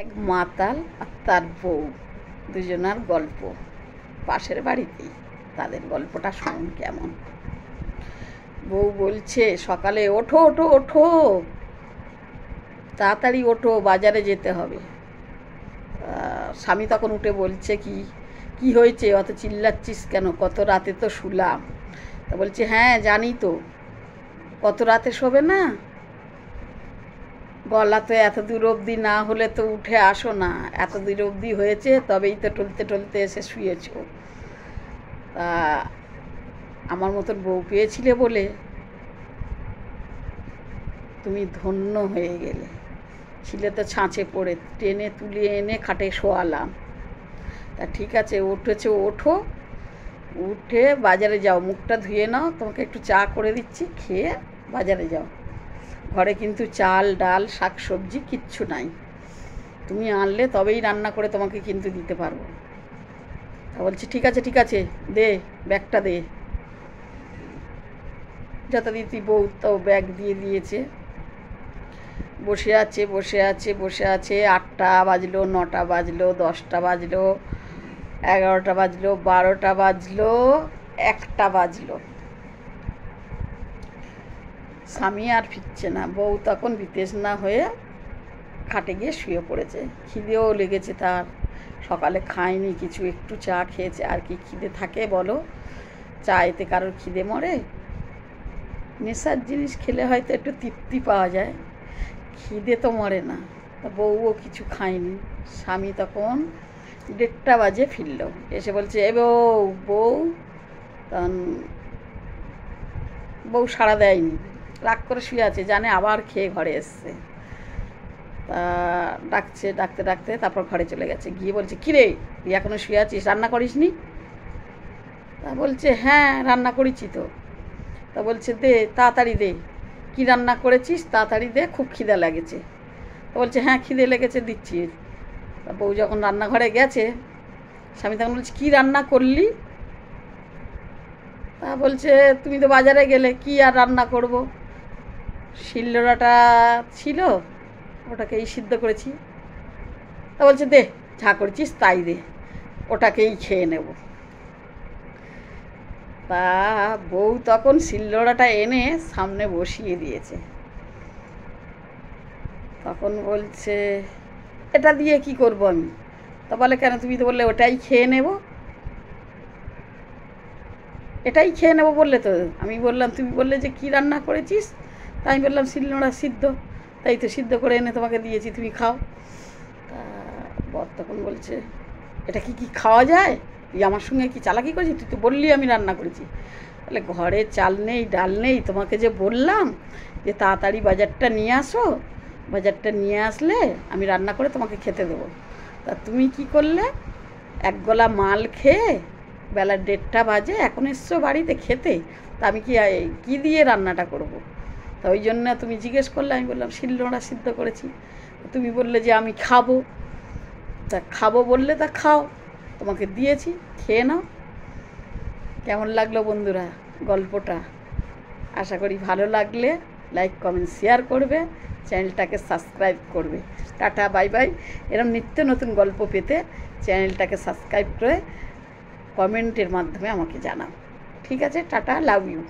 এক মাতাল আর তার বউ দুজনার গল্প পাশের বাড়িতেই। তাদের গল্পটা শুনুন কেমন। বউ বলছে সকালে ওঠো ওঠো ওঠো, তাড়াতাড়ি ওঠো, বাজারে যেতে হবে। স্বামী তখন উঠে বলছে কি কি হয়েছে, অত চিল্লাচ্ছিস কেন, কত রাতে তো শুলাম। তা বলছে হ্যাঁ জানি তো, কত রাতে শোবে না, গলা তো এত দূর অবধি না হলে তো উঠে আসো না, এত দূর অবধি হয়েছে তবেই তো টলতে টলতে এসে শুয়েছ। তা আমার মতন বউ পেয়েছিলে বলে তুমি ধন্য হয়ে গেলে। ছিলে তো ছাঁচে পড়ে, টেনে তুলে এনে খাটে শোয়ালাম। তা ঠিক আছে উঠেছো, ওঠো, উঠে বাজারে যাও, মুখটা ধুয়ে নাও, তোমাকে একটু চা করে দিচ্ছি, খেয়ে বাজারে যাও। ঘরে কিন্তু চাল ডাল শাক সবজি কিচ্ছু নাই, তুমি আনলে তবেই রান্না করে তোমাকে কিন্তু দিতে পারবো। তা বলছি ঠিক আছে ঠিক আছে, দে ব্যাগটা দে। যথারীতি বউ তো ব্যাগ দিয়ে দিয়েছে। বসে আছে বসে আছে বসে আছে, 8টা বাজলো, 9টা বাজলো, 10টা বাজলো, 11টা বাজলো, 12টা বাজলো, 1টা বাজলো। স্বামী আর ফিরছে না। বউ তখন বিতৃষ্ণা হয়ে খাটে গিয়ে শুয়ে পড়েছে। খিদেও লেগেছে তার, সকালে খায়নি কিছু, একটু চা খেয়েছে। আর কি খিদে থাকে বলো, চা এতে কারোর খিদে মরে? নেশার জিনিস খেলে হয়তো একটু তৃপ্তি পাওয়া যায়, খিদে তো মরে না। তা বউও কিছু খায়নি। স্বামী তখন 1:30 বাজে ফিরল, এসে বলছে এ বউ বউ। তখন বউ সাড়া দেয়নি, রাগ করে শুয়ে আছে, জানে আবার খেয়ে ঘরে এসছে। তা ডাকছে, ডাকতে ডাকতে তারপর ঘরে চলে গেছে। গিয়ে বলছে কিরে তুই এখনো শুয়ে আছিস, রান্না করিসনি? তা বলছে হ্যাঁ রান্না করেছি তো। তা বলছে দে তাড়াতাড়ি দে, কী রান্না করেছিস তাড়াতাড়ি দে, খুব খিদে লেগেছে। তা বলছে হ্যাঁ খিদে লেগেছে দিচ্ছি। তা বউ যখন রান্নাঘরে গেছে, স্বামী তখন বলছে কী রান্না করলি? তা বলছে তুমি তো বাজারে গেলে, কি আর রান্না করব, শিলনোড়াটা ছিল ওটাকেই সিদ্ধ করেছি। তা বলছে দে যা করেছিস তাই দে, ওটাকেই খেয়ে নেব। তা বউ তখন শিলনোড়াটা এনে সামনে বসিয়ে দিয়েছে। তখন বলছে এটা দিয়ে কি করব আমি? তা বলে কেন, তুমি তো বললে ওটাই খেয়ে নেব। এটাই খেয়ে নেবো বললে তো, আমি বললাম, তুমি বললে যে কী রান্না করেছিস, তাই আমি বললাম শিলনোড়া সিদ্ধ, তাই তো সিদ্ধ করে এনে তোমাকে দিয়েছি, তুমি খাও। তা বর তখন বলছে এটা কি খাওয়া যায়? তুই আমার সঙ্গে কি চালাকি করেছিস? তুই তো বললি আমি রান্না করেছি। তাহলে ঘরে চাল নেই ডাল নেই, তোমাকে যে বললাম যে তাড়াতাড়ি বাজারটা নিয়ে আসো, বাজারটা নিয়ে আসলে আমি রান্না করে তোমাকে খেতে দেবো। তা তুমি কি করলে, এক গলা মাল খেয়ে বেলা 1:30 বাজে এখন এসছো বাড়িতে খেতে, তা আমি কি দিয়ে রান্নাটা করব? তা ওই জন্য তুমি জিজ্ঞেস করলে, আমি বললাম শিলনোড়া সিদ্ধ করেছি। তুমি বললে যে আমি খাবো, তা খাবো বললে তা খাও, তোমাকে দিয়েছি খেয়ে নাও। কেমন লাগলো বন্ধুরা গল্পটা? আশা করি ভালো লাগলে লাইক কমেন্ট শেয়ার করবে, চ্যানেলটাকে সাবস্ক্রাইব করবে। Tata bye bye. এরকম নিত্য নতুন গল্প পেতে চ্যানেলটাকে সাবস্ক্রাইব করে কমেন্টের মাধ্যমে আমাকে জানাও। ঠিক আছে, টাটা, লাভ ইউ।